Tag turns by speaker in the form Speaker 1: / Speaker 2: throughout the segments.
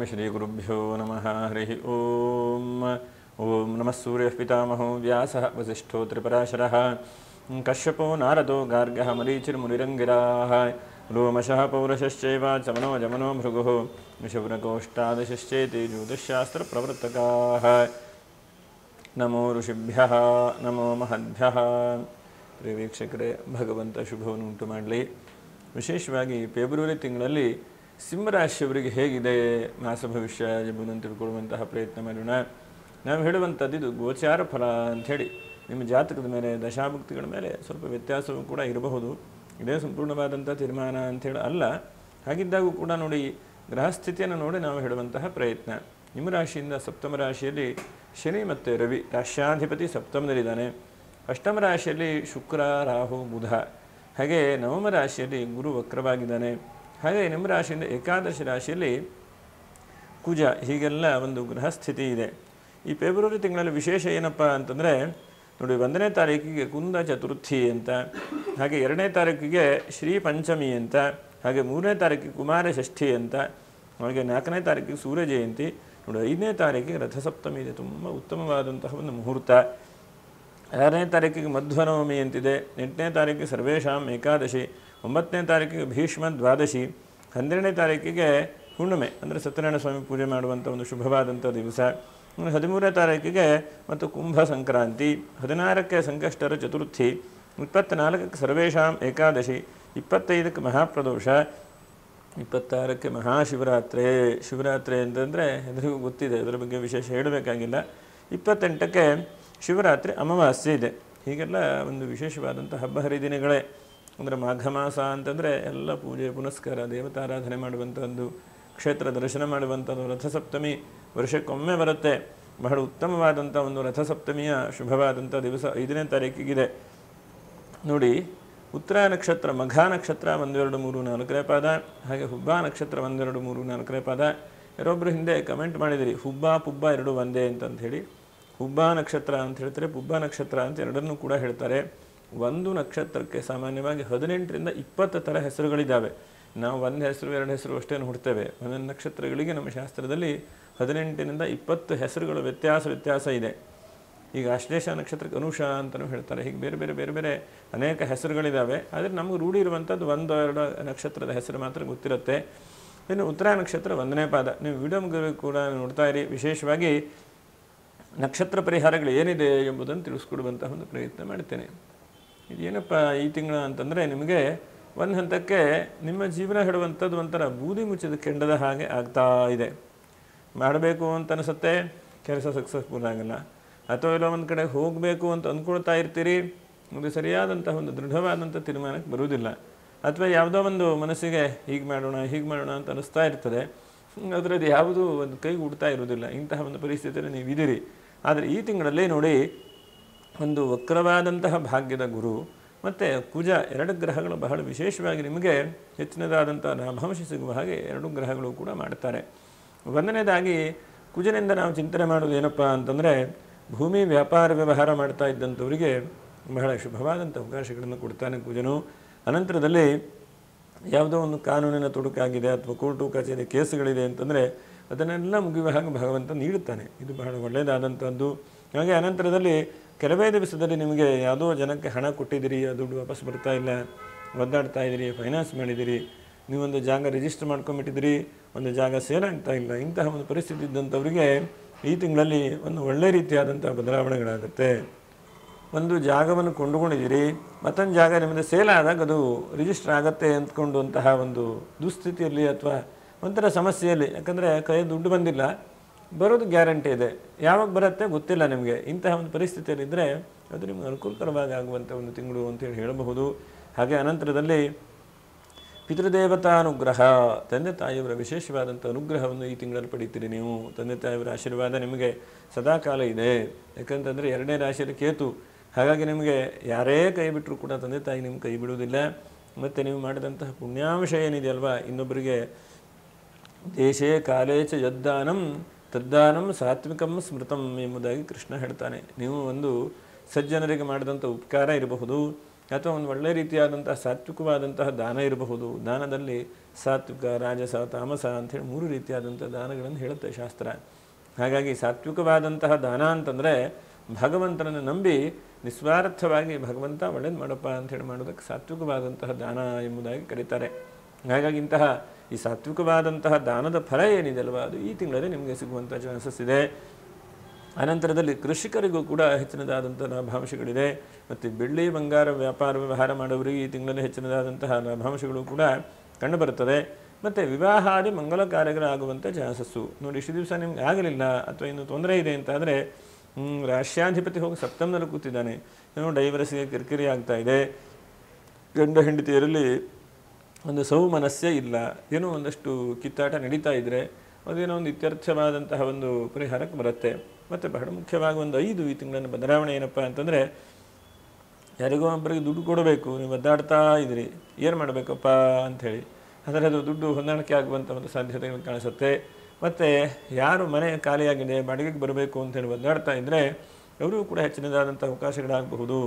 Speaker 1: श्रीगुरुभ्यो नमः हरिः ओम ओम नमः सूर्यः पितामहो व्यासः वसिष्ठो त्रिपराशरः कश्यपो नारदो गार्गः मरीचिर्मुनिरङ्गिराः लोमशः पौरुषश्चैव चमनो जमनो भृगुः शौनकोष्ठादशश्चेति ज्योतिश्शास्त्रप्रवर्तकाः नमो ऋषिभ्यः नमो महद्भ्यः ಪ್ರಿಯ ವೀಕ್ಷಕರೇ, ಭಗವಂತ ಶುಭವನ್ನು ಉಂಟು ಮಾಡಲಿ. ವಿಶೇಷವಾಗಿ ಫೆಬ್ರವರಿ ತಿಂಗಳಲ್ಲಿ ಸಿಂಹರಾಶಿಯವರಿಗೆ ಹೇಗಿದೆ ಮಾಸ ಭವಿಷ್ಯ ಎಂಬುದನ್ನು ತಿಳ್ಕೊಳ್ಳುವಂತಹ ಪ್ರಯತ್ನ ಮಾಡೋಣ. ನಾವು ಹೇಳುವಂಥದ್ದು ಇದು ಗೋಚಾರ ಫಲ ಅಂಥೇಳಿ. ನಿಮ್ಮ ಜಾತಕದ ಮೇಲೆ ದಶಾಭುಕ್ತಿಗಳ ಮೇಲೆ ಸ್ವಲ್ಪ ವ್ಯತ್ಯಾಸವೂ ಕೂಡ ಇರಬಹುದು. ಇದೇ ಸಂಪೂರ್ಣವಾದಂಥ ತೀರ್ಮಾನ ಅಂಥೇಳಿ ಅಲ್ಲ. ಹಾಗಿದ್ದಾಗೂ ಕೂಡ ನೋಡಿ, ಗ್ರಹಸ್ಥಿತಿಯನ್ನು ನೋಡಿ ನಾವು ಹೇಳುವಂತಹ ಪ್ರಯತ್ನ. ನಿಮ್ಮ ರಾಶಿಯಿಂದ ಸಪ್ತಮ ರಾಶಿಯಲ್ಲಿ ಶನಿ ಮತ್ತು ರವಿ, ರಾಶ್ಯಾಧಿಪತಿ ಸಪ್ತಮದಲ್ಲಿದ್ದಾನೆ. ಅಷ್ಟಮ ರಾಶಿಯಲ್ಲಿ ಶುಕ್ರ, ರಾಹು, ಬುಧ. ಹಾಗೆ ನವಮ ರಾಶಿಯಲ್ಲಿ ಗುರು ವಕ್ರವಾಗಿದ್ದಾನೆ. ಹಾಗೆ ನಿಮ್ಮ ರಾಶಿಯಿಂದ ಏಕಾದಶಿ ರಾಶಿಯಲ್ಲಿ ಕುಜ. ಹೀಗೆಲ್ಲ ಒಂದು ಗ್ರಹಸ್ಥಿತಿ ಇದೆ. ಈ ಫೆಬ್ರವರಿ ತಿಂಗಳಲ್ಲಿ ವಿಶೇಷ ಏನಪ್ಪ ಅಂತಂದರೆ ನೋಡಿ, 1ನೇ ತಾರೀಕಿಗೆ ಕುಂದ ಚತುರ್ಥಿ ಅಂತ, ಹಾಗೆ 2ನೇ ತಾರೀಕಿಗೆ ಶ್ರೀ ಪಂಚಮಿ ಅಂತ, ಹಾಗೆ 3ನೇ ತಾರೀಕಿಗೆ ಕುಮಾರ ಷಷ್ಠಿ ಅಂತ, ಹಾಗೆ 4ನೇ ತಾರೀಕಿಗೆ ಸೂರ್ಯ ಜಯಂತಿ. ನೋಡಿ, 5ನೇ ತಾರೀಕಿಗೆ ರಥಸಪ್ತಮಿ ಇದೆ. ತುಂಬ ಉತ್ತಮವಾದಂತಹ ಒಂದು ಮುಹೂರ್ತ. 6ನೇ ತಾರೀಕಿಗೆ ಮಧ್ವನವಮಿ ಅಂತಿದೆ. 8ನೇ ತಾರೀಕಿಗೆ ಸರ್ವೇಶಾಂ ಏಕಾದಶಿ. 9ನೇ ತಾರೀಕಿಗೆ ಭೀಷ್ಮ ದ್ವಾದಶಿ. 12ನೇ ತಾರೀಕಿಗೆ ಹುಣ್ಣಿಮೆ, ಅಂದರೆ ಸತ್ಯನಾರಾಯಣ ಸ್ವಾಮಿ ಪೂಜೆ ಮಾಡುವಂಥ ಒಂದು ಶುಭವಾದಂಥ ದಿವಸ. 13ನೇ ತಾರೀಕಿಗೆ ಮತ್ತು ಕುಂಭ ಸಂಕ್ರಾಂತಿ. 16ಕ್ಕೆ ಸಂಕಷ್ಟರ ಚತುರ್ಥಿ. 24ಕ್ಕೆ ಸರ್ವೇಶಾಂ ಏಕಾದಶಿ. 25ಕ್ಕೆ ಮಹಾಪ್ರದೋಷ. 26ಕ್ಕೆ ಮಹಾಶಿವರಾತ್ರಿ. ಶಿವರಾತ್ರಿ ಅಂತಂದರೆ ಎಲ್ರಿಗೂ ಗೊತ್ತಿದೆ, ಅದರ ಬಗ್ಗೆ ವಿಶೇಷ ಹೇಳಬೇಕಾಗಿಲ್ಲ. 28ಕ್ಕೆ ಶಿವರಾತ್ರಿ ಅಮಾವಾಸ್ಯೆ ಇದೆ. ಹೀಗೆಲ್ಲ ಒಂದು ವಿಶೇಷವಾದಂಥ ಹಬ್ಬ ಹರಿದಿನಗಳೇ. ಅಂದರೆ ಮಾಘ ಮಾಸ ಅಂತಂದರೆ ಎಲ್ಲ ಪೂಜೆ ಪುನಸ್ಕಾರ, ದೇವತಾರಾಧನೆ ಮಾಡುವಂಥದ್ದು, ಕ್ಷೇತ್ರ ದರ್ಶನ ಮಾಡುವಂಥದ್ದು. ರಥಸಪ್ತಮಿ ವರ್ಷಕ್ಕೊಮ್ಮೆ ಬರುತ್ತೆ. ಬಹಳ ಉತ್ತಮವಾದಂಥ ಒಂದು ರಥಸಪ್ತಮಿಯ ಶುಭವಾದಂಥ ದಿವಸ 5ನೇ ತಾರೀಕಿಗಿದೆ. ನೋಡಿ, ಉತ್ತರ ನಕ್ಷತ್ರ ಮಘ ನಕ್ಷತ್ರ 1, 2, 3, 4ನೇ ಪಾದ. ಹಾಗೆ ಹುಬ್ಬ ನಕ್ಷತ್ರ 1, 2, 3, 4ನೇ ಪಾದ. ಯಾರೊಬ್ಬರು ಹಿಂದೆ ಕಮೆಂಟ್ ಮಾಡಿದಿರಿ, ಹುಬ್ಬ ಪುಬ್ಬ ಎರಡೂ ಒಂದೇ ಅಂತಂಥೇಳಿ. ಹುಬ್ಬ ನಕ್ಷತ್ರ ಅಂತ ಹೇಳ್ತಾರೆ, ಪುಬ್ಬ ನಕ್ಷತ್ರ ಅಂತ ಎರಡನ್ನೂ ಕೂಡ ಹೇಳ್ತಾರೆ. ಒಂದು ನಕ್ಷತ್ರಕ್ಕೆ ಸಾಮಾನ್ಯವಾಗಿ 18ರಿಂದ 20 ಥರ ಹೆಸರುಗಳಿದ್ದಾವೆ. ನಾವು ಒಂದು ಹೆಸರು 2 ಹೆಸರು ಅಷ್ಟೇ ಹುಡ್ತೇವೆ. ಒಂದೊಂದು ನಕ್ಷತ್ರಗಳಿಗೆ ನಮ್ಮ ಶಾಸ್ತ್ರದಲ್ಲಿ 18ರಿಂದ 20 ಹೆಸರುಗಳು ವ್ಯತ್ಯಾಸ ಇದೆ. ಈಗ ಆಶ್ಲೇಷ ನಕ್ಷತ್ರಕ್ಕೆ ಅನುಷ ಅಂತಲೂ ಹೇಳ್ತಾರೆ. ಹೀಗೆ ಬೇರೆ ಬೇರೆ ಬೇರೆ ಬೇರೆ ಅನೇಕ ಹೆಸರುಗಳಿದ್ದಾವೆ. ಆದರೆ ನಮಗೆ ರೂಢಿ ಇರುವಂಥದ್ದು 1, 2 ನಕ್ಷತ್ರದ ಹೆಸರು ಮಾತ್ರ ಗೊತ್ತಿರುತ್ತೆ. ಇನ್ನು ಉತ್ತರ ನಕ್ಷತ್ರ 1ನೇ ಪಾದ. ನೀವು ವಿಡಿಯೋ ಕೂಡ ನೋಡ್ತಾ ಇರಿ. ವಿಶೇಷವಾಗಿ ನಕ್ಷತ್ರ ಪರಿಹಾರಗಳು ಏನಿದೆ ಎಂಬುದನ್ನು ತಿಳಿಸ್ಕೊಡುವಂತಹ ಒಂದು ಪ್ರಯತ್ನ ಮಾಡ್ತೇನೆ. ಇದೇನಪ್ಪ ಈ ತಿಂಗಳ ಅಂತಂದರೆ, ನಿಮಗೆ ಒಂದು ಹಂತಕ್ಕೆ ನಿಮ್ಮ ಜೀವನ ಹೇಳುವಂಥದ್ದು ಒಂಥರ ಬೂದಿ ಮುಚ್ಚಿದ ಕೆಂಡದ ಹಾಗೆ ಆಗ್ತಾ ಇದೆ. ಮಾಡಬೇಕು ಅಂತ ಅನಿಸುತ್ತೆ, ಕೆಲಸ ಸಕ್ಸಸ್ಫುಲ್ ಆಗಲ್ಲ. ಅಥವಾ ಎಲ್ಲೋ ಒಂದು ಕಡೆ ಹೋಗಬೇಕು ಅಂತ ಅಂದ್ಕೊಳ್ತಾ ಇರ್ತೀರಿ, ಒಂದು ಸರಿಯಾದಂತಹ ಒಂದು ದೃಢವಾದಂಥ ತೀರ್ಮಾನಕ್ಕೆ ಬರುವುದಿಲ್ಲ. ಅಥವಾ ಯಾವುದೋ ಒಂದು ಮನಸ್ಸಿಗೆ ಹೀಗೆ ಮಾಡೋಣ ಅಂತ ಅನಿಸ್ತಾ ಇರ್ತದೆ. ಅದರದ್ದು ಯಾವುದೂ ಒಂದು ಕೈಗೆ ಉಡ್ತಾ ಇರೋದಿಲ್ಲ. ಇಂತಹ ಒಂದು ಪರಿಸ್ಥಿತಿಯಲ್ಲಿ ನೀವು ಇದ್ದೀರಿ. ಆದರೆ ಈ ತಿಂಗಳಲ್ಲಿ ನೋಡಿ, ಒಂದು ವಕ್ರವಾದಂತಹ ಭಾಗ್ಯದ ಗುರು ಮತ್ತು ಕುಜ, 2 ಗ್ರಹಗಳು ಬಹಳ ವಿಶೇಷವಾಗಿ ನಿಮಗೆ ಹೆಚ್ಚಿನದಾದಂಥ ಲಾಭಾಂಶ ಸಿಗುವ ಹಾಗೆ 2 ಗ್ರಹಗಳು ಕೂಡ ಮಾಡ್ತಾರೆ. 1ನೇದಾಗಿ ಕುಜನಿಂದ ನಾವು ಚಿಂತನೆ ಮಾಡೋದು ಏನಪ್ಪ ಅಂತಂದರೆ, ಭೂಮಿ ವ್ಯಾಪಾರ ವ್ಯವಹಾರ ಮಾಡ್ತಾ ಇದ್ದಂಥವರಿಗೆ ಬಹಳ ಶುಭವಾದಂಥ ಅವಕಾಶಗಳನ್ನು ಕೊಡ್ತಾನೆ ಕುಜನು. ಅನಂತರದಲ್ಲಿ ಯಾವುದೋ ಒಂದು ಕಾನೂನಿನ ತೊಡಕಾಗಿದೆ ಅಥವಾ ಕೋರ್ಟು ಕಚೇರಿ ಕೇಸುಗಳಿದೆ ಅಂತಂದರೆ ಅದನ್ನೆಲ್ಲ ಮುಗಿಯುವ ಹಾಗೆ ಭಗವಂತ ನೀಡುತ್ತಾನೆ. ಇದು ಬಹಳ ಒಳ್ಳೆಯದಾದಂಥದ್ದು. ಹಾಗೆ ಅನಂತರದಲ್ಲಿ ಕೆಲವೇ ದಿವಸದಲ್ಲಿ ನಿಮಗೆ ಯಾವುದೋ ಜನಕ್ಕೆ ಹಣ ಕೊಟ್ಟಿದ್ದೀರಿ, ಆ ದುಡ್ಡು ವಾಪಸ್ ಬರ್ತಾ ಇಲ್ಲ, ಒದ್ದಾಡ್ತಾ ಇದ್ದೀರಿ, ಫೈನಾನ್ಸ್ ಮಾಡಿದ್ದೀರಿ, ನೀವೊಂದು ಜಾಗ ರಿಜಿಸ್ಟರ್ ಮಾಡ್ಕೊಂಬಿಟ್ಟಿದ್ದೀರಿ, ಒಂದು ಜಾಗ ಸೇಲ್ ಆಗ್ತಾ ಇಲ್ಲ. ಇಂತಹ ಒಂದು ಪರಿಸ್ಥಿತಿ ಇದ್ದಂಥವರಿಗೆ ಈ ತಿಂಗಳಲ್ಲಿ ಒಂದು ಒಳ್ಳೆಯ ರೀತಿಯಾದಂಥ ಬದಲಾವಣೆಗಳಾಗುತ್ತೆ. ಒಂದು ಜಾಗವನ್ನು ಕೊಂಡುಕೊಂಡಿದ್ದೀರಿ, ಮತ್ತೊಂದು ಜಾಗ ನಿಮ್ಮದು ಸೇಲ್ ಆದಾಗ ಅದು ರಿಜಿಸ್ಟರ್ ಆಗುತ್ತೆ ಅಂದ್ಕೊಂಡಂತಹ ಒಂದು ದುಸ್ಥಿತಿಯಲ್ಲಿ ಅಥವಾ ಒಂಥರ ಸಮಸ್ಯೆಯಲ್ಲಿ, ಯಾಕಂದರೆ ಕೈ ದುಡ್ಡು ಬಂದಿಲ್ಲ, ಬರೋದು ಗ್ಯಾರಂಟಿ ಇದೆ, ಯಾವಾಗ ಬರುತ್ತೆ ಗೊತ್ತಿಲ್ಲ ನಿಮಗೆ. ಇಂತಹ ಒಂದು ಪರಿಸ್ಥಿತಿಯಲ್ಲಿದ್ದರೆ ಅದು ನಿಮಗೆ ಅನುಕೂಲಕರವಾಗಿ ಆಗುವಂಥ ಒಂದು ತಿಂಗಳು ಅಂತೇಳಿ ಹೇಳಬಹುದು. ಹಾಗೆ ಅನಂತರದಲ್ಲಿ ಪಿತೃದೇವತಾನುಗ್ರಹ, ತಂದೆ ತಾಯಿಯವರ ವಿಶೇಷವಾದಂಥ ಅನುಗ್ರಹವನ್ನು ಈ ತಿಂಗಳಲ್ಲಿ ಪಡೀತೀರಿ ನೀವು. ತಂದೆ ತಾಯಿಯವರ ಆಶೀರ್ವಾದ ನಿಮಗೆ ಸದಾಕಾಲ ಇದೆ. ಯಾಕಂತಂದರೆ 2ನೇ ರಾಶಿಯಲ್ಲಿ ಕೇತು. ಹಾಗಾಗಿ ನಿಮಗೆ ಯಾರೇ ಕೈ ಬಿಟ್ಟರೂ ಕೂಡ ತಂದೆ ತಾಯಿ ನಿಮ್ಮ ಕೈ ಬಿಡುವುದಿಲ್ಲ. ಮತ್ತು ನೀವು ಮಾಡಿದಂತಹ ಪುಣ್ಯಾಂಶ ಏನಿದೆಯಲ್ವಾ, ಇನ್ನೊಬ್ಬರಿಗೆ ದೇಶೇ ಕಾಲೇ ಚ ಯದ್ದಾನಂ ತದ್ದಾನಂ ಸಾತ್ವಿಕಂ ಸ್ಮೃತಂ ಎಂಬುದಾಗಿ ಕೃಷ್ಣ ಹೇಳ್ತಾನೆ. ನೀವು ಒಂದು ಸಜ್ಜನರಿಗೆ ಮಾಡಿದಂಥ ಉಪಕಾರ ಇರಬಹುದು, ಅಥವಾ ಒಂದು ಒಳ್ಳೆ ರೀತಿಯಾದಂತಹ ಸಾತ್ವಿಕವಾದಂತಹ ದಾನ ಇರಬಹುದು. ದಾನದಲ್ಲಿ ಸಾತ್ವಿಕ, ರಾಜಸ, ತಾಮಸ ಅಂಥೇಳಿ 3 ರೀತಿಯಾದಂಥ ದಾನಗಳನ್ನು ಹೇಳುತ್ತೆ ಶಾಸ್ತ್ರ. ಹಾಗಾಗಿ ಸಾತ್ವಿಕವಾದಂತಹ ದಾನ ಅಂತಂದರೆ ಭಗವಂತನನ್ನು ನಂಬಿ ನಿಸ್ವಾರ್ಥವಾಗಿ ಭಗವಂತ ಒಳ್ಳೇದು ಮಾಡಪ್ಪ ಅಂಥೇಳಿ ಮಾಡೋದಕ್ಕೆ ಸಾತ್ವಿಕವಾದಂತಹ ದಾನ ಎಂಬುದಾಗಿ ಕರೀತಾರೆ. ಹಾಗಾಗಿ ಇಂತಹ ಈ ಸಾತ್ವಿಕವಾದಂತಹ ದಾನದ ಫಲ ಏನಿದೆ ಅಲ್ವಾ, ಅದು ಈ ತಿಂಗಳಲ್ಲಿ ನಿಮಗೆ ಸಿಗುವಂಥ ಚಾನ್ಸಸ್ ಇದೆ. ಅನಂತರದಲ್ಲಿ ಕೃಷಿಕರಿಗೂ ಕೂಡ ಹೆಚ್ಚಿನದಾದಂಥ ಲಾಭಾಂಶಗಳಿದೆ. ಮತ್ತು ಬೆಳ್ಳಿ ಬಂಗಾರ ವ್ಯಾಪಾರ ವ್ಯವಹಾರ ಮಾಡೋರಿಗೆ ಈ ತಿಂಗಳಲ್ಲಿ ಹೆಚ್ಚಿನದಾದಂತಹ ಲಾಭಾಂಶಗಳು ಕೂಡ ಕಂಡುಬರುತ್ತದೆ. ಮತ್ತು ವಿವಾಹಾದಿ ಮಂಗಲ ಕಾರ್ಯಗಳಾಗುವಂಥ ಚಾನ್ಸಸ್ಸು ನೋಡಿ. ಇಷ್ಟು ದಿವಸ ನಿಮ್ಗೆ ಆಗಲಿಲ್ಲ ಅಥವಾ ಇನ್ನು ತೊಂದರೆ ಇದೆ ಅಂತಾದರೆ ರಾಶ್ಯಾಧಿಪತಿ ಹೋಗಿ ಸಪ್ತಮದಲ್ಲಿ ಕೂತಿದ್ದಾನೆ, ಏನೋ ಡೈವರ್ಸ್ಗೆ ಕಿರಿಕಿರಿ ಆಗ್ತಾ ಇದೆ, ಗಂಡ ಹೆಂಡತಿಯರಲ್ಲಿ ಒಂದು ಸೌಮನಸ್ಸೇ ಇಲ್ಲ, ಏನೋ ಒಂದಷ್ಟು ಕಿತ್ತಾಟ ನಡೀತಾ ಇದ್ದರೆ ಅದೇನೋ ಒಂದು ಇತ್ಯರ್ಥವಾದಂತಹ ಒಂದು ಪರಿಹಾರಕ್ಕೆ ಬರುತ್ತೆ. ಮತ್ತು ಬಹಳ ಮುಖ್ಯವಾಗಿ ಒಂದು 5 ಈ ತಿಂಗಳಿನ ಬದಲಾವಣೆ ಏನಪ್ಪ ಅಂತಂದರೆ, ಯಾರಿಗೋ ಒಬ್ಬರಿಗೆ ದುಡ್ಡು ಕೊಡಬೇಕು, ನೀವು ಒದ್ದಾಡ್ತಾ ಇದ್ದೀರಿ, ಏನು ಮಾಡಬೇಕಪ್ಪ ಅಂಥೇಳಿ, ಆದರೆ ಅದು ದುಡ್ಡು ಹೊಂದಾಣಿಕೆ ಆಗುವಂಥ ಒಂದು ಸಾಧ್ಯತೆಗಳು ಕಾಣಿಸುತ್ತೆ. ಮತ್ತು ಯಾರು ಮನೆ ಖಾಲಿಯಾಗಿದೆ ಬಾಡಿಗೆಗೆ ಬರಬೇಕು ಅಂತೇಳಿ ಒದ್ದಾಡ್ತಾ ಇದ್ದರೆ ಅವರು ಕೂಡ ಹೆಚ್ಚಿನದಾದಂಥ ಅವಕಾಶಗಳಾಗಬಹುದು.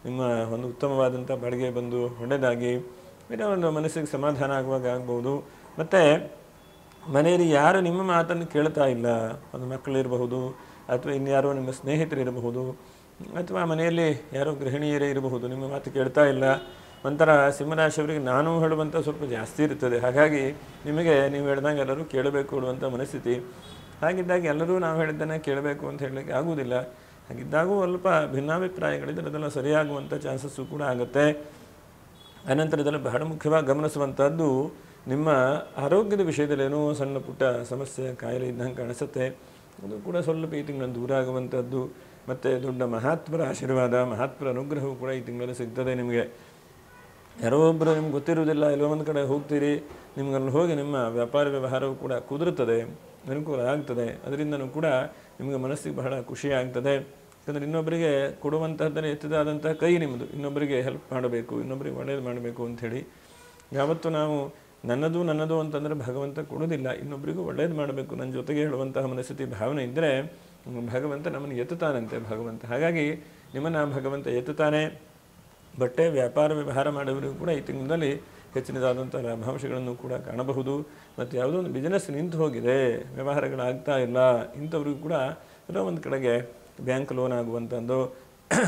Speaker 1: ನಿಮ್ಮ ಒಂದು ಉತ್ತಮವಾದಂಥ ಬಾಡಿಗೆ ಬಂದು ಒಳ್ಳೆಯದಾಗಿ ಏನೋ ಒಂದು ಮನಸ್ಸಿಗೆ ಸಮಾಧಾನ ಆಗುವಾಗ ಆಗ್ಬೋದು. ಮತ್ತು ಮನೆಯಲ್ಲಿ ಯಾರು ನಿಮ್ಮ ಮಾತನ್ನು ಕೇಳ್ತಾ ಇಲ್ಲ, ಒಂದು ಮಕ್ಕಳಿರಬಹುದು ಅಥವಾ ಇನ್ಯಾರೋ ನಿಮ್ಮ ಸ್ನೇಹಿತರಿರಬಹುದು ಅಥವಾ ಮನೆಯಲ್ಲಿ ಯಾರೋ ಗೃಹಿಣಿಯರೇ ಇರಬಹುದು, ನಿಮ್ಮ ಮಾತು ಕೇಳ್ತಾ ಇಲ್ಲ, ಒಂಥರ ಸಿಂಹರಾಶಿಯವರಿಗೆ ನಾನು ಹೇಳುವಂಥ ಸ್ವಲ್ಪ ಜಾಸ್ತಿ ಇರ್ತದೆ. ಹಾಗಾಗಿ ನಿಮಗೆ ನೀವು ಹೇಳ್ದಂಗೆ ಎಲ್ಲರೂ ಕೇಳಬೇಕು ಹೇಳುವಂಥ ಮನಸ್ಥಿತಿ. ಹಾಗಿದ್ದಾಗ ಎಲ್ಲರೂ ನಾವು ಹೇಳಿದ್ದನ್ನು ಕೇಳಬೇಕು ಅಂತ ಹೇಳಲಿಕ್ಕೆ ಆಗುವುದಿಲ್ಲ. ಹಾಗಿದ್ದಾಗೂ ಸ್ವಲ್ಪ ಭಿನ್ನಾಭಿಪ್ರಾಯಗಳಿದ್ದರೆ ಅದೆಲ್ಲ ಸರಿಯಾಗುವಂಥ ಚಾನ್ಸಸ್ಸು ಕೂಡ ಆಗುತ್ತೆ. ಅನಂತರದಲ್ಲಿ ಬಹಳ ಮುಖ್ಯವಾಗಿ ಗಮನಿಸುವಂಥದ್ದು ನಿಮ್ಮ ಆರೋಗ್ಯದ ವಿಷಯದಲ್ಲಿ ಏನೋ ಸಣ್ಣ ಪುಟ್ಟ ಸಮಸ್ಯೆ ಕಾಯಿಲೆ ಇದ್ದಂಗೆ ಕಾಣಿಸುತ್ತೆ. ಅದು ಕೂಡ ಸ್ವಲ್ಪ ಈ ತಿಂಗಳಲ್ಲಿ ದೂರ ಆಗುವಂಥದ್ದು. ಮತ್ತು ದೊಡ್ಡ ಮಹಾತ್ಮರ ಆಶೀರ್ವಾದ, ಮಹಾತ್ಮರ ಅನುಗ್ರಹವು ಕೂಡ ಈ ತಿಂಗಳಲ್ಲಿ ಸಿಗ್ತದೆ ನಿಮಗೆ. ಯಾರೋ ಒಬ್ಬರು ನಿಮ್ಗೆ ಗೊತ್ತಿರುವುದಿಲ್ಲ, ಎಲ್ಲೋ ಒಂದು ಕಡೆ ಹೋಗ್ತೀರಿ, ನಿಮ್ಗಲ್ಲಿ ಹೋಗಿ ನಿಮ್ಮ ವ್ಯಾಪಾರ ವ್ಯವಹಾರವು ಕೂಡ ಕುದುರುತ್ತದೆ, ಅನುಕೂಲ ಆಗ್ತದೆ. ಅದರಿಂದನೂ ಕೂಡ ನಿಮಗೆ ಮನಸ್ಸಿಗೆ ಬಹಳ ಖುಷಿ ಆಗ್ತದೆ. ಯಾಕಂದರೆ ಇನ್ನೊಬ್ಬರಿಗೆ ಕೊಡುವಂತಹದ್ದನ್ನು ಎತ್ತದಾದಂತಹ ಕೈ ನಿಮ್ಮದು, ಇನ್ನೊಬ್ಬರಿಗೆ ಹೆಲ್ಪ್ ಮಾಡಬೇಕು, ಇನ್ನೊಬ್ಬರಿಗೆ ಒಳ್ಳೆಯದು ಮಾಡಬೇಕು ಅಂಥೇಳಿ. ಯಾವತ್ತೂ ನಾವು ನನ್ನದು ಅಂತಂದರೆ ಭಗವಂತ ಕೊಡೋದಿಲ್ಲ, ಇನ್ನೊಬ್ಬರಿಗೂ ಒಳ್ಳೇದು ಮಾಡಬೇಕು ನನ್ನ ಜೊತೆಗೆ ಹೇಳುವಂತಹ ಮನಸ್ಥಿತಿ ಭಾವನೆ ಇದ್ದರೆ ಭಗವಂತ ನಮ್ಮನ್ನು ಎತ್ತುತ್ತಾನಂತೆ ಭಗವಂತ. ಹಾಗಾಗಿ ನಿಮ್ಮನ್ನು ಭಗವಂತ ಎತ್ತುತ್ತಾನೆ. ಬಟ್ಟೆ ವ್ಯಾಪಾರ ವ್ಯವಹಾರ ಮಾಡೋರಿಗೂ ಕೂಡ ಈ ತಿಂಗಳಲ್ಲಿ ಹೆಚ್ಚಿನದಾದಂಥ ಲಾಭಾಂಶಗಳನ್ನು ಕೂಡ ಕಾಣಬಹುದು. ಮತ್ತು ಯಾವುದೋ ಒಂದು ಬಿಸ್ನೆಸ್ ನಿಂತು ಹೋಗಿದೆ, ವ್ಯವಹಾರಗಳಾಗ್ತಾ ಇಲ್ಲ, ಇಂಥವ್ರಿಗೂ ಕೂಡ ಎಲ್ಲೋ ಒಂದು ಕಡೆಗೆ ಬ್ಯಾಂಕ್ ಲೋನ್ ಆಗುವಂಥದ್ದು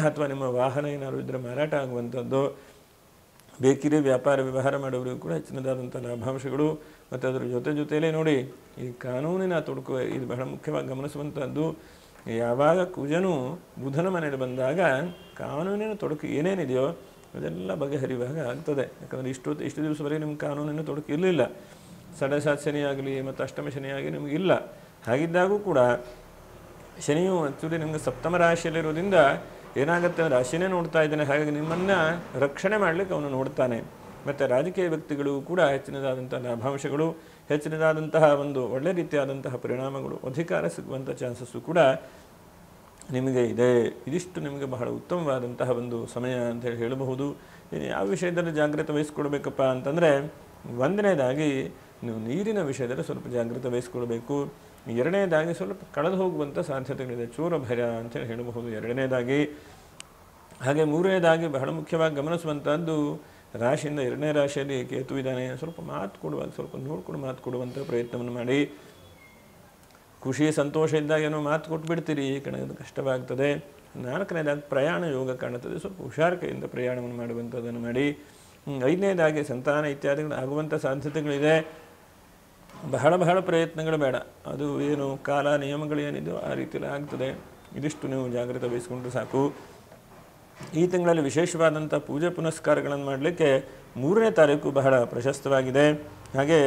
Speaker 1: ಅಥವಾ ನಿಮ್ಮ ವಾಹನ ಏನಾದರೂ ಇದ್ದರೆ ಮಾರಾಟ ಆಗುವಂಥದ್ದು, ಬೇಕಿರಿ ವ್ಯಾಪಾರ ವ್ಯವಹಾರ ಮಾಡೋರಿಗೂ ಕೂಡ ಹೆಚ್ಚಿನದಾದಂಥ ಲಾಭಾಂಶಗಳು. ಮತ್ತು ಅದರ ಜೊತೆಯಲ್ಲೇ ನೋಡಿ ಈ ಕಾನೂನಿನ ತೊಡಕು ಇದು ಬಹಳ ಮುಖ್ಯವಾಗಿ ಗಮನಿಸುವಂಥದ್ದು. ಯಾವಾಗ ಕುಜನು ಬುಧನ ಮನೆಯಲ್ಲಿ ಬಂದಾಗ ಕಾನೂನಿನ ತೊಡಕು ಏನೇನಿದೆಯೋ ಅದೆಲ್ಲ ಬಗೆಹರಿಯುವಾಗ ಆಗ್ತದೆ. ಯಾಕಂದರೆ ಇಷ್ಟು ದಿವಸವರೆಗೆ ನಿಮ್ಗೆ ಕಾನೂನಿನ ತೊಡಕು ಇರಲಿಲ್ಲ. ಸಡಸಾತ್ ಶನಿ ಆಗಲಿ ಮತ್ತು ಅಷ್ಟಮ ಶನಿ ಆಗಲಿ ನಿಮಗೆ ಇಲ್ಲ. ಹಾಗಿದ್ದಾಗೂ ಕೂಡ ಶನಿಯು ಆ್ಯಕ್ಚುಲಿ ನಿಮಗೆ ಸಪ್ತಮ ರಾಶಿಯಲ್ಲಿರೋದ್ರಿಂದ ಏನಾಗುತ್ತೆ, ರಾಶಿನೇ ನೋಡ್ತಾ ಇದ್ದಾನೆ. ಹಾಗಾಗಿ ನಿಮ್ಮನ್ನು ರಕ್ಷಣೆ ಮಾಡಲಿಕ್ಕೆ ಅವನು ನೋಡ್ತಾನೆ. ಮತ್ತು ರಾಜಕೀಯ ವ್ಯಕ್ತಿಗಳು ಕೂಡ ಹೆಚ್ಚಿನದಾದಂಥ ಲಾಭಾಂಶಗಳು, ಹೆಚ್ಚಿನದಾದಂತಹ ಒಂದು ಒಳ್ಳೆ ರೀತಿಯಾದಂತಹ ಪರಿಣಾಮಗಳು, ಅಧಿಕಾರ ಸಿಗುವಂಥ ಚಾನ್ಸಸ್ಸು ಕೂಡ ನಿಮಗೆ ಇದೆ. ಇದಿಷ್ಟು ನಿಮಗೆ ಬಹಳ ಉತ್ತಮವಾದಂತಹ ಒಂದು ಸಮಯ ಅಂತೇಳಿ ಹೇಳಬಹುದು. ಯಾವ ವಿಷಯದಲ್ಲಿ ಜಾಗ್ರತೆ ವಹಿಸ್ಕೊಳ್ಬೇಕಪ್ಪ ಅಂತಂದರೆ, ಒಂದನೇದಾಗಿ ನೀವು ನೀರಿನ ವಿಷಯದಲ್ಲಿ ಸ್ವಲ್ಪ ಜಾಗ್ರತೆ ವಹಿಸ್ಕೊಳ್ಬೇಕು. ಎರಡನೇದಾಗಿ ಸ್ವಲ್ಪ ಕಳೆದು ಹೋಗುವಂಥ ಸಾಧ್ಯತೆಗಳಿದೆ, ಚೋರ ಭಯ ಅಂತೇಳಿ ಹೇಳಬಹುದು ಎರಡನೇದಾಗಿ. ಹಾಗೆ ಮೂರನೇದಾಗಿ ಬಹಳ ಮುಖ್ಯವಾಗಿ ಗಮನಿಸುವಂಥದ್ದು, ರಾಶಿಯಿಂದ 2ನೇ ರಾಶಿಯಲ್ಲಿ ಕೇತು ಇದ್ದಾನೆ. ಸ್ವಲ್ಪ ಮಾತು ಕೊಡುವಾಗ ಸ್ವಲ್ಪ ನೋಡ್ಕೊಂಡು ಮಾತು ಕೊಡುವಂಥ ಪ್ರಯತ್ನವನ್ನು ಮಾಡಿ. ಖುಷಿ ಸಂತೋಷ ಇದ್ದಾಗ ಏನೋ ಮಾತು ಕೊಟ್ಟು ಬಿಡ್ತೀರಿ, ಈ ಕಡೆ ಅದು ಕಷ್ಟವಾಗ್ತದೆ. 4ನೇದಾಗಿ ಪ್ರಯಾಣ ಯೋಗ ಕಾಣುತ್ತದೆ, ಸ್ವಲ್ಪ ಹುಷಾರಿಕೆಯಿಂದ ಪ್ರಯಾಣವನ್ನು ಮಾಡುವಂಥದ್ದನ್ನು ಮಾಡಿ. 5ನೇದಾಗಿ ಸಂತಾನ ಇತ್ಯಾದಿಗಳು ಆಗುವಂಥ ಸಾಧ್ಯತೆಗಳಿದೆ. ಬಹಳ ಪ್ರಯತ್ನಗಳು ಬೇಡ, ಅದು ಏನು ಕಾಲ ನಿಯಮಗಳು ಏನಿದೆಯೋ ಆ ರೀತಿಯಲ್ಲಿ ಆಗ್ತದೆ. ಇದಿಷ್ಟು ನೀವು ಜಾಗ್ರತೆ ವಹಿಸ್ಕೊಂಡ್ರೆ ಸಾಕು. ಈ ತಿಂಗಳಲ್ಲಿ ವಿಶೇಷವಾದಂಥ ಪೂಜೆ ಪುನಸ್ಕಾರಗಳನ್ನು ಮಾಡಲಿಕ್ಕೆ 3ನೇ ತಾರೀಕು ಬಹಳ ಪ್ರಶಸ್ತವಾಗಿದೆ. ಹಾಗೆ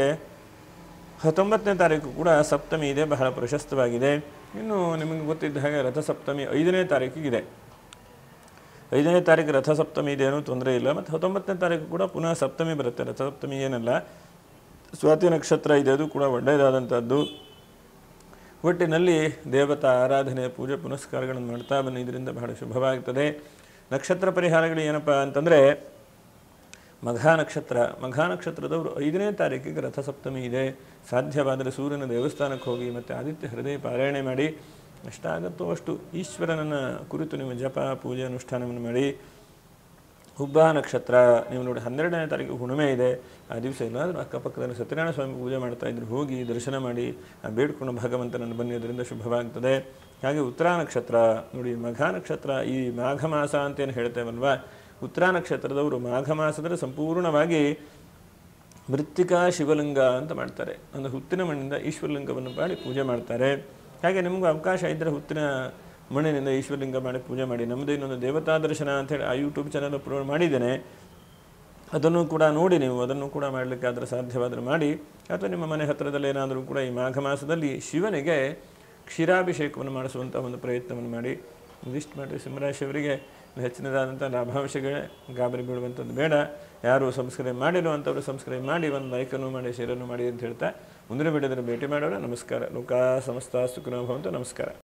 Speaker 1: 19ನೇ ತಾರೀಕು ಕೂಡ ಸಪ್ತಮಿ ಇದೆ, ಬಹಳ ಪ್ರಶಸ್ತವಾಗಿದೆ. ಇನ್ನು ನಿಮಗೆ ಗೊತ್ತಿದ್ದ ಹಾಗೆ ರಥಸಪ್ತಮಿ 5ನೇ ತಾರೀಕಿಗಿದೆ. 5ನೇ ತಾರೀಕು ರಥಸಪ್ತಮಿ ಇದೆ, ಏನೂ ತೊಂದರೆ ಇಲ್ಲ. ಮತ್ತು 19ನೇ ತಾರೀಕು ಕೂಡ ಪುನಃ ಸಪ್ತಮಿ ಬರುತ್ತೆ. ರಥಸಪ್ತಮಿ ಏನಲ್ಲ, ಸ್ವಾತಿ ನಕ್ಷತ್ರ ಇದೆ, ಅದು ಕೂಡ ಒಳ್ಳೆಯದಾದಂಥದ್ದು. ಒಟ್ಟಿನಲ್ಲಿ ದೇವತಾ ಆರಾಧನೆ ಪೂಜೆ ಪುನಸ್ಕಾರಗಳನ್ನು ಮಾಡ್ತಾ ಬನ್ನಿ, ಇದರಿಂದ ಬಹಳ ಶುಭವಾಗ್ತದೆ. ನಕ್ಷತ್ರ ಪರಿಹಾರಗಳು ಏನಪ್ಪ ಅಂತಂದರೆ, ಮಘಾ ನಕ್ಷತ್ರದವರು 5ನೇ ತಾರೀಕಿಗೆ ರಥಸಪ್ತಮಿ ಇದೆ. ಸಾಧ್ಯವಾದರೆ ಸೂರ್ಯನ ದೇವಸ್ಥಾನಕ್ಕೆ ಹೋಗಿ ಮತ್ತು ಆದಿತ್ಯ ಹೃದಯ ಪಾರಾಯಣೆ ಮಾಡಿ, ಎಷ್ಟಾಗುತ್ತೋ ಅಷ್ಟು ಈಶ್ವರನನ್ನು ಕುರಿತು ನಿಮ್ಮ ಜಪ ಪೂಜೆ ಅನುಷ್ಠಾನವನ್ನು ಮಾಡಿ. ಹುಬ್ಬ ನಕ್ಷತ್ರ ನೀವು ನೋಡಿ 12ನೇ ತಾರೀಕು ಹುಣ್ಣಿಮೆ ಇದೆ. ಆ ದಿವಸ ಎಲ್ಲಾದರೂ ಅಕ್ಕಪಕ್ಕದಲ್ಲಿ ಸತ್ಯನಾರಾಯಣ ಸ್ವಾಮಿ ಪೂಜೆ ಮಾಡ್ತಾ ಇದ್ರು, ಹೋಗಿ ದರ್ಶನ ಮಾಡಿ ಬೇಡ್ಕೊಂಡು ಭಗವಂತನನ್ನು ಬನ್ನಿ, ಅದರಿಂದ ಶುಭವಾಗ್ತದೆ. ಹಾಗೆ ಉತ್ತರ ನಕ್ಷತ್ರ ನೋಡಿ, ಮಘ ನಕ್ಷತ್ರ ಈ ಮಾಘ ಮಾಸ ಅಂತೇನು ಹೇಳ್ತೇವಲ್ವ, ಉತ್ತರ ನಕ್ಷತ್ರದವರು ಮಾಘ ಮಾಸದಲ್ಲಿ ಸಂಪೂರ್ಣವಾಗಿ ಮೃತ್ತಿಕಾ ಶಿವಲಿಂಗ ಅಂತ ಮಾಡ್ತಾರೆ. ಒಂದು ಹುತ್ತಿನ ಮಣ್ಣಿನಿಂದ ಈಶ್ವರಲಿಂಗವನ್ನು ಮಾಡಿ ಪೂಜೆ ಮಾಡ್ತಾರೆ. ಹಾಗೆ ನಿಮಗೂ ಅವಕಾಶ ಇದ್ದರೆ ಹುತ್ತಿನ ಮಣ್ಣಿನಿಂದ ಈಶ್ವರಲಿಂಗ ಮಾಡಿ ಪೂಜೆ ಮಾಡಿ. ನಮ್ಮದು ಇನ್ನೊಂದು ದೇವತಾ ದರ್ಶನ ಅಂತೇಳಿ ಆ ಯೂಟ್ಯೂಬ್ ಚಾನಲ್ ಅಪ್ಲೋಡ್ ಮಾಡಿದ್ದೇನೆ, ಅದನ್ನು ಕೂಡ ನೋಡಿ, ನೀವು ಅದನ್ನು ಕೂಡ ಮಾಡಲಿಕ್ಕೆ ಆದರೆ ಸಾಧ್ಯವಾದರೆ ಮಾಡಿ. ಅಥವಾ ನಿಮ್ಮ ಮನೆ ಹತ್ತಿರದಲ್ಲಿ ಏನಾದರೂ ಕೂಡ ಈ ಮಾಘ ಮಾಸದಲ್ಲಿ ಶಿವನಿಗೆ ಕ್ಷೀರಾಭಿಷೇಕವನ್ನು ಮಾಡಿಸುವಂಥ ಒಂದು ಪ್ರಯತ್ನವನ್ನು ಮಾಡಿ. ಇದಿಷ್ಟು ಮಾಡಿ ಸಿಂಹರಾಶಿಯವರಿಗೆ ಹೆಚ್ಚಿನದಾದಂಥ ಲಾಭಾಂಶಗಳೇ, ಗಾಬರಿ ಬೀಳುವಂಥದ್ದು ಬೇಡ. ಯಾರು ಸಬ್ಸ್ಕ್ರೈಬ್ ಮಾಡಿರುವಂಥವ್ರು ಸಬ್ಸ್ಕ್ರೈಬ್ ಮಾಡಿ, ಒಂದು ಲೈಕನ್ನು ಮಾಡಿ, ಶೇರನ್ನು ಮಾಡಿ ಅಂತ ಹೇಳ್ತಾ ಮುಂದಿನ ವಿಡಿಯೋದಲ್ಲಿ ಭೇಟಿ ಮಾಡೋಣ. ನಮಸ್ಕಾರ. ಲೋಕಾ ಸಮಸ್ತ ಸುಖಿನೋ ಭವಂತು. ನಮಸ್ಕಾರ.